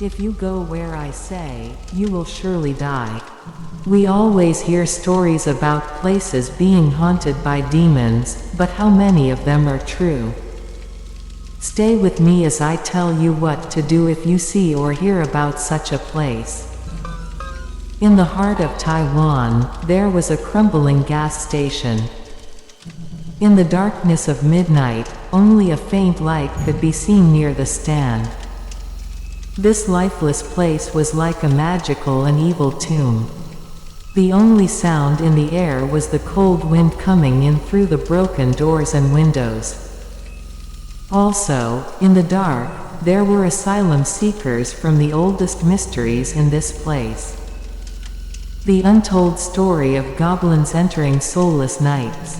If you go where I say, you will surely die. We always hear stories about places being haunted by demons, but how many of them are true? Stay with me as I tell you what to do if you see or hear about such a place. In the heart of Taiwan, there was a crumbling gas station. In the darkness of midnight, only a faint light could be seen near the stand. This lifeless place was like a magical and evil tomb. The only sound in the air was the cold wind coming in through the broken doors and windows. Also, in the dark, there were asylum seekers from the oldest mysteries in this place. The untold story of goblins entering soulless nights.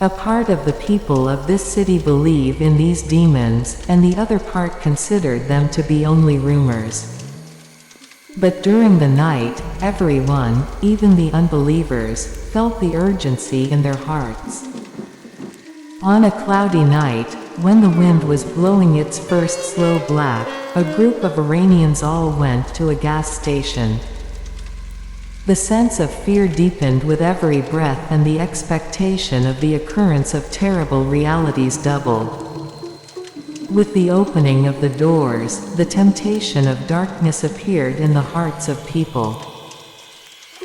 A part of the people of this city believe in these demons, and the other part considered them to be only rumors. But during the night, everyone, even the unbelievers, felt the urgency in their hearts. On a cloudy night, when the wind was blowing its first slow black, a group of Iranians all went to a gas station. The sense of fear deepened with every breath, and the expectation of the occurrence of terrible realities doubled. With the opening of the doors, the temptation of darkness appeared in the hearts of people.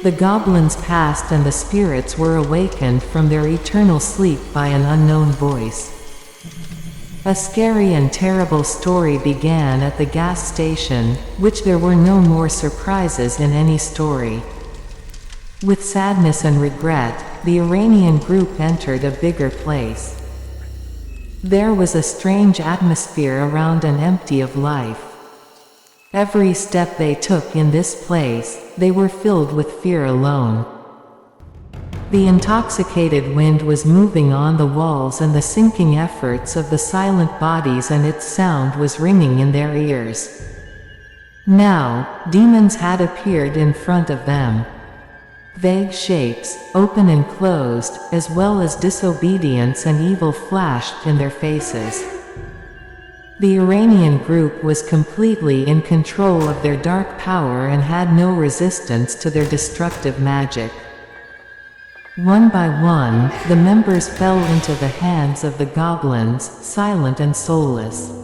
The goblins passed and the spirits were awakened from their eternal sleep by an unknown voice. A scary and terrible story began at the gas station, which there were no more surprises in any story. With sadness and regret, the Iranian group entered a bigger place. There was a strange atmosphere around and empty of life. Every step they took in this place, they were filled with fear alone. The intoxicated wind was moving on the walls and the sinking efforts of the silent bodies, and its sound was ringing in their ears. Now, demons had appeared in front of them. Vague shapes, open and closed, as well as disobedience and evil flashed in their faces. The Iranian group was completely in control of their dark power and had no resistance to their destructive magic. One by one, the members fell into the hands of the goblins, silent and soulless.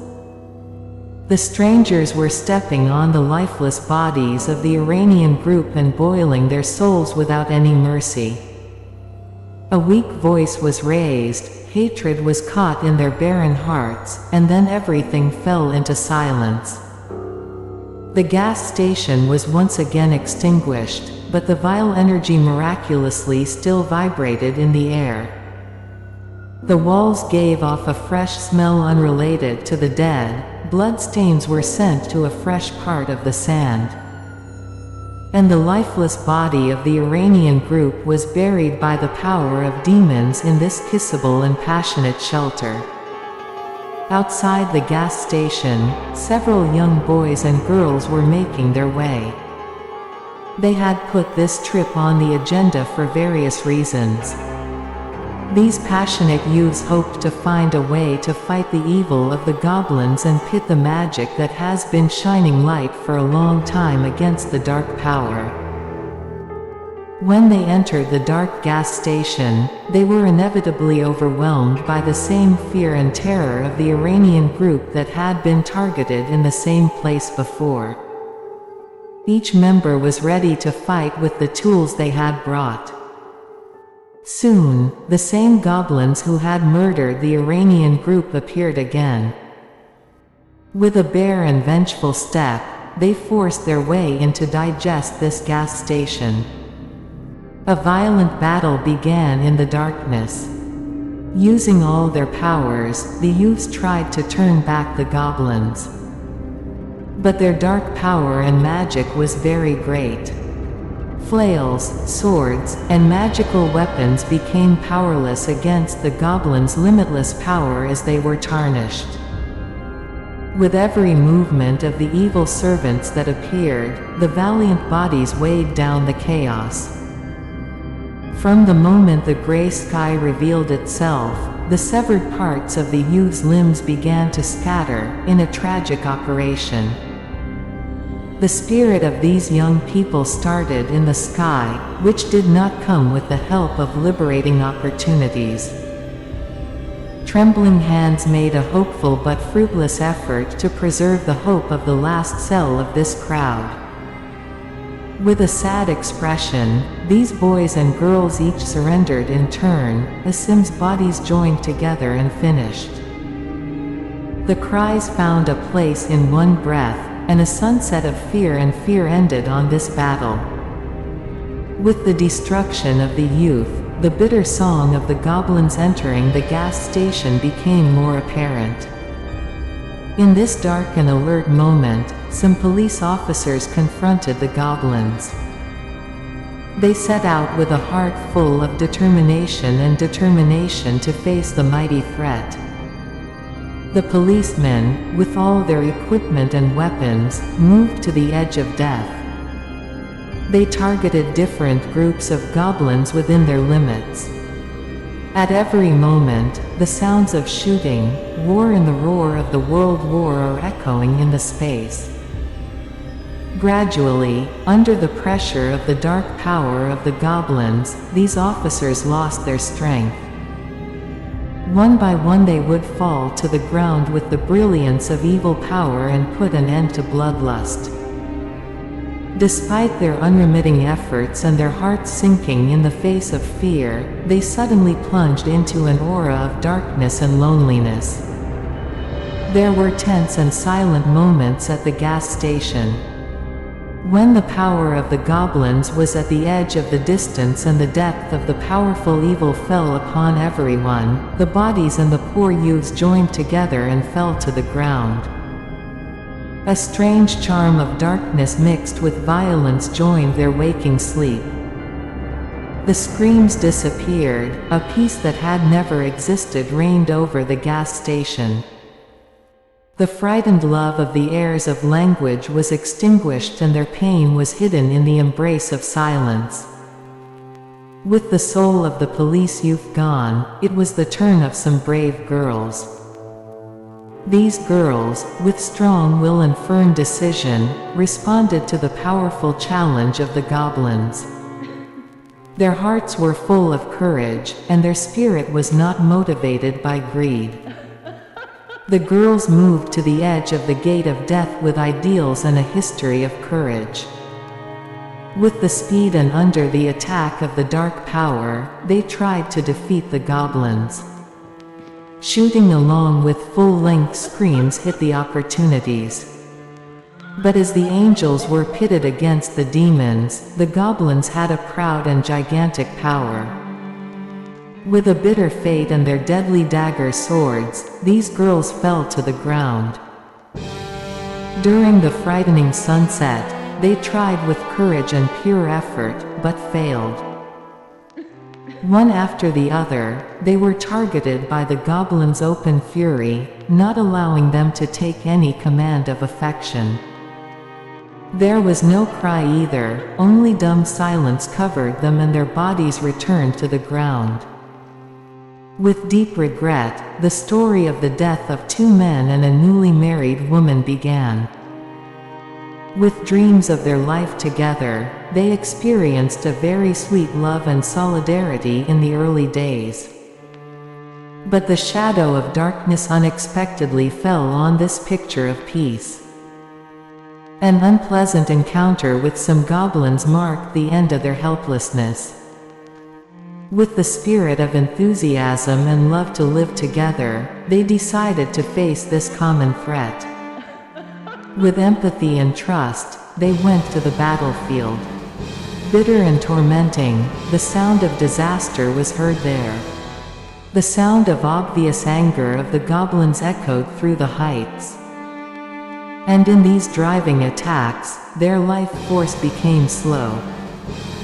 The strangers were stepping on the lifeless bodies of the Iranian group and boiling their souls without any mercy. A weak voice was raised, hatred was caught in their barren hearts, and then everything fell into silence. The gas station was once again extinguished, but the vile energy miraculously still vibrated in the air. The walls gave off a fresh smell unrelated to the dead, bloodstains were sent to a fresh part of the sand. And the lifeless body of the Iranian group was buried by the power of demons in this kissable and passionate shelter. Outside the gas station, several young boys and girls were making their way. They had put this trip on the agenda for various reasons. These passionate youths hoped to find a way to fight the evil of the goblins and pit the magic that has been shining light for a long time against the dark power. When they entered the dark gas station, they were inevitably overwhelmed by the same fear and terror of the Iranian group that had been targeted in the same place before. Each member was ready to fight with the tools they had brought. Soon, the same goblins who had murdered the Iranian group appeared again. With a bare and vengeful step, they forced their way in to digest this gas station. A violent battle began in the darkness. Using all their powers, the youths tried to turn back the goblins. But their dark power and magic was very great. Flails, swords, and magical weapons became powerless against the goblins' limitless power as they were tarnished. With every movement of the evil servants that appeared, the valiant bodies weighed down the chaos. From the moment the gray sky revealed itself, the severed parts of the youth's limbs began to scatter, in a tragic operation. The spirit of these young people started in the sky, which did not come with the help of liberating opportunities. Trembling hands made a hopeful but fruitless effort to preserve the hope of the last cell of this crowd. With a sad expression, these boys and girls each surrendered in turn, Asim's bodies joined together and finished. The cries found a place in one breath, and a sunset of fear and fear ended on this battle. With the destruction of the youth, the bitter song of the goblins entering the gas station became more apparent. In this dark and alert moment, some police officers confronted the goblins. They set out with a heart full of determination to face the mighty threat. The policemen, with all their equipment and weapons, moved to the edge of death. They targeted different groups of goblins within their limits. At every moment, the sounds of shooting, war and the roar of the World War are echoing in the space. Gradually, under the pressure of the dark power of the goblins, these officers lost their strength. One by one they would fall to the ground with the brilliance of evil power and put an end to bloodlust. Despite their unremitting efforts and their hearts sinking in the face of fear, they suddenly plunged into an aura of darkness and loneliness. There were tense and silent moments at the gas station. When the power of the goblins was at the edge of the distance and the depth of the powerful evil fell upon everyone, the bodies and the poor youths joined together and fell to the ground. A strange charm of darkness mixed with violence joined their waking sleep. The screams disappeared, a peace that had never existed reigned over the gas station. The frightened love of the heirs of language was extinguished and their pain was hidden in the embrace of silence. With the soul of the police youth gone, it was the turn of some brave girls. These girls, with strong will and firm decision, responded to the powerful challenge of the goblins. Their hearts were full of courage, and their spirit was not motivated by greed. The girls moved to the edge of the gate of death with ideals and a history of courage. With the speed and under the attack of the dark power, they tried to defeat the goblins. Shooting along with full-length screams hit the opportunities. But as the angels were pitted against the demons, the goblins had a proud and gigantic power. With a bitter fate and their deadly dagger swords, these girls fell to the ground. During the frightening sunset, they tried with courage and pure effort, but failed. One after the other, they were targeted by the goblins' open fury, not allowing them to take any command of affection. There was no cry either, only dumb silence covered them and their bodies returned to the ground. With deep regret, the story of the death of two men and a newly married woman began. With dreams of their life together, they experienced a very sweet love and solidarity in the early days. But the shadow of darkness unexpectedly fell on this picture of peace. An unpleasant encounter with some goblins marked the end of their helplessness. With the spirit of enthusiasm and love to live together, they decided to face this common threat. With empathy and trust, they went to the battlefield. Bitter and tormenting, the sound of disaster was heard there. The sound of obvious anger of the goblins echoed through the heights. And in these driving attacks, their life force became slow.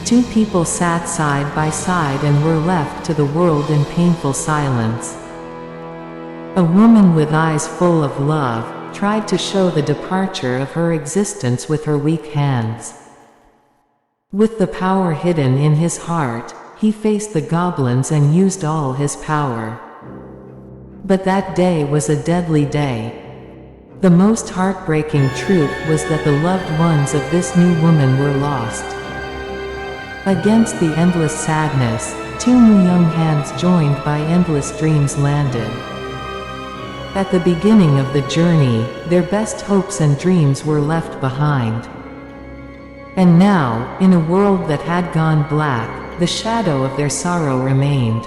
Two people sat side by side and were left to the world in painful silence. A woman with eyes full of love tried to show the departure of her existence with her weak hands. With the power hidden in his heart, he faced the goblins and used all his power. But that day was a deadly day. The most heartbreaking truth was that the loved ones of this new woman were lost. Against the endless sadness, two new young hands joined by endless dreams landed. At the beginning of the journey, their best hopes and dreams were left behind. And now, in a world that had gone black, the shadow of their sorrow remained.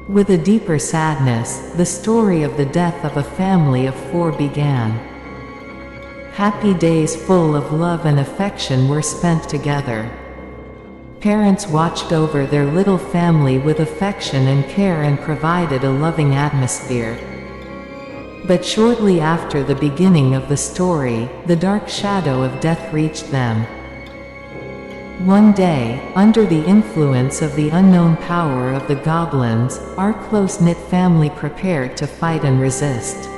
With a deeper sadness, the story of the death of a family of 4 began. Happy days full of love and affection were spent together. Parents watched over their little family with affection and care and provided a loving atmosphere. But shortly after the beginning of the story, the dark shadow of death reached them. One day, under the influence of the unknown power of the goblins, our close-knit family prepared to fight and resist.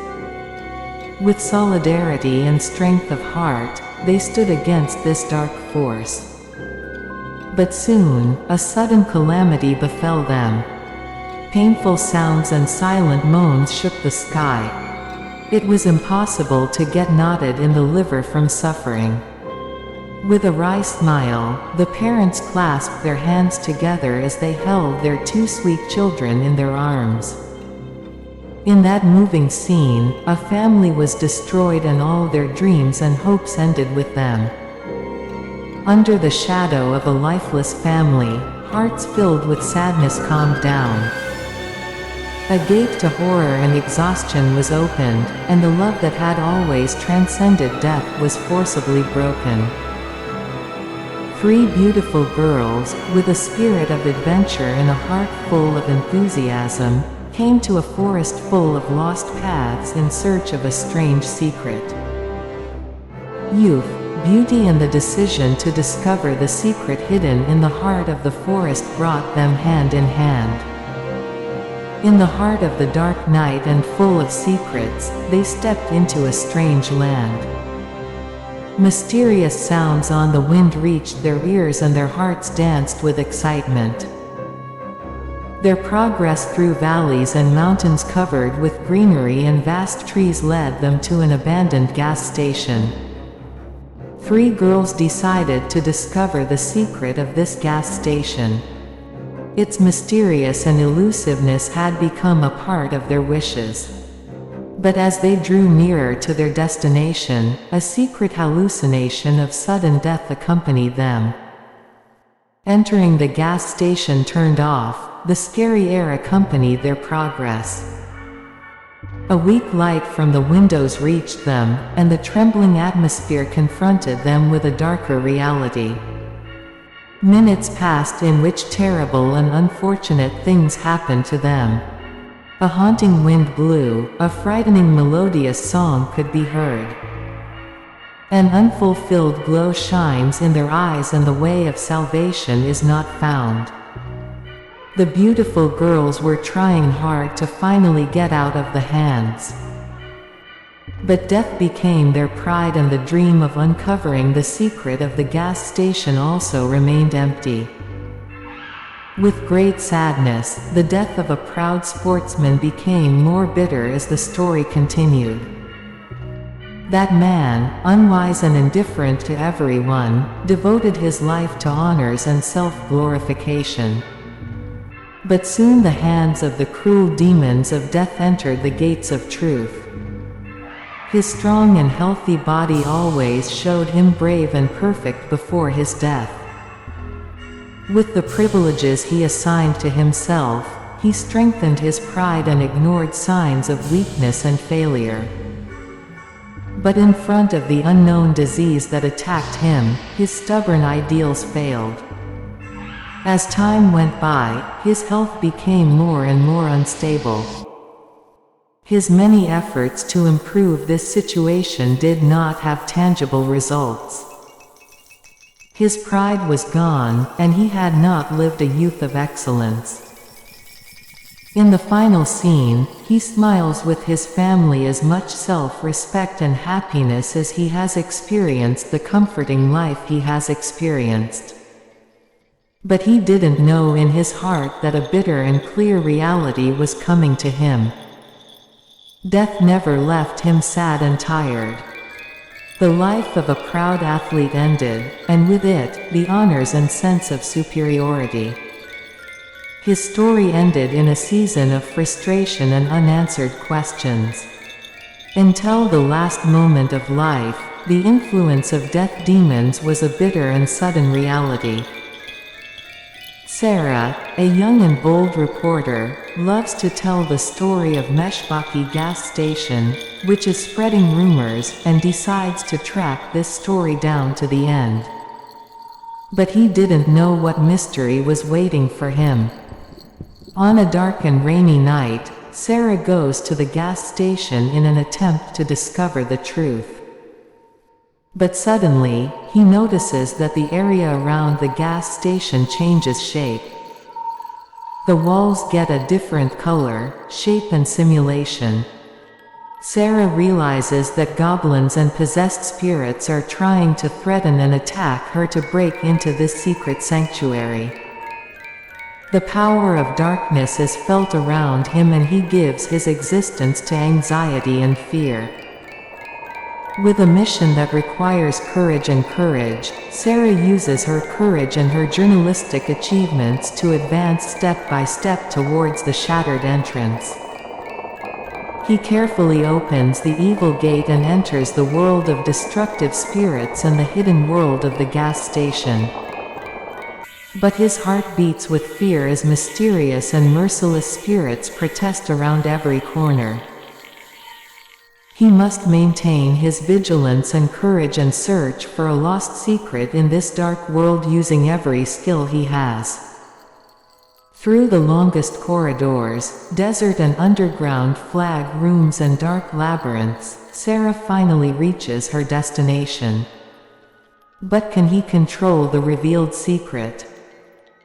With solidarity and strength of heart, they stood against this dark force. But soon, a sudden calamity befell them. Painful sounds and silent moans shook the sky. It was impossible to get knotted in the liver from suffering. With a wry smile, the parents clasped their hands together as they held their 2 sweet children in their arms. In that moving scene, a family was destroyed and all their dreams and hopes ended with them. Under the shadow of a lifeless family, hearts filled with sadness calmed down. A gate to horror and exhaustion was opened, and the love that had always transcended death was forcibly broken. 3 beautiful girls, with a spirit of adventure and a heart full of enthusiasm, came to a forest full of lost paths in search of a strange secret. Youth, beauty and the decision to discover the secret hidden in the heart of the forest brought them hand in hand. In the heart of the dark night and full of secrets, they stepped into a strange land. Mysterious sounds on the wind reached their ears and their hearts danced with excitement. Their progress through valleys and mountains covered with greenery and vast trees led them to an abandoned gas station. 3 girls decided to discover the secret of this gas station. Its mysterious and elusiveness had become a part of their wishes. But as they drew nearer to their destination, a secret hallucination of sudden death accompanied them. Entering the gas station turned off, the scary air accompanied their progress. A weak light from the windows reached them, and the trembling atmosphere confronted them with a darker reality. Minutes passed in which terrible and unfortunate things happened to them. A haunting wind blew, a frightening melodious song could be heard. An unfulfilled glow shines in their eyes and the way of salvation is not found. The beautiful girls were trying hard to finally get out of the hands. But death became their pride and the dream of uncovering the secret of the gas station also remained empty. With great sadness, the death of a proud sportsman became more bitter as the story continued. That man, unwise and indifferent to everyone, devoted his life to honors and self-glorification. But soon the hands of the cruel demons of death entered the gates of truth. His strong and healthy body always showed him brave and perfect before his death. With the privileges he assigned to himself, he strengthened his pride and ignored signs of weakness and failure. But in front of the unknown disease that attacked him, his stubborn ideals failed. As time went by, his health became more and more unstable. His many efforts to improve this situation did not have tangible results. His pride was gone, and he had not lived a youth of excellence. In the final scene, he smiles with his family as much self-respect and happiness as he has experienced the comforting life he has experienced. But he didn't know in his heart that a bitter and clear reality was coming to him. Death never left him sad and tired. The life of a proud athlete ended, and with it, the honors and sense of superiority. His story ended in a season of frustration and unanswered questions. Until the last moment of life, the influence of death demons was a bitter and sudden reality. Sarah, a young and bold reporter, loves to tell the story of Meshbaki gas station, which is spreading rumors, and decides to track this story down to the end. But he didn't know what mystery was waiting for him. On a dark and rainy night, Sarah goes to the gas station in an attempt to discover the truth. But suddenly, he notices that the area around the gas station changes shape. The walls get a different color, shape and simulation. Sarah realizes that goblins and possessed spirits are trying to threaten and attack her to break into this secret sanctuary. The power of darkness is felt around him and he gives his existence to anxiety and fear. With a mission that requires courage, Sarah uses her courage and her journalistic achievements to advance step by step towards the shattered entrance. He carefully opens the evil gate and enters the world of destructive spirits and the hidden world of the gas station. But his heart beats with fear as mysterious and merciless spirits protest around every corner. He must maintain his vigilance and courage and search for a lost secret in this dark world using every skill he has. Through the longest corridors, desert and underground flag rooms and dark labyrinths, Sarah finally reaches her destination. But can he control the revealed secret?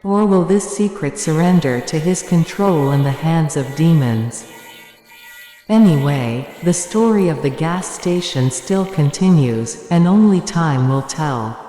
Or will this secret surrender to his control in the hands of demons? Anyway, the story of the gas station still continues, and only time will tell.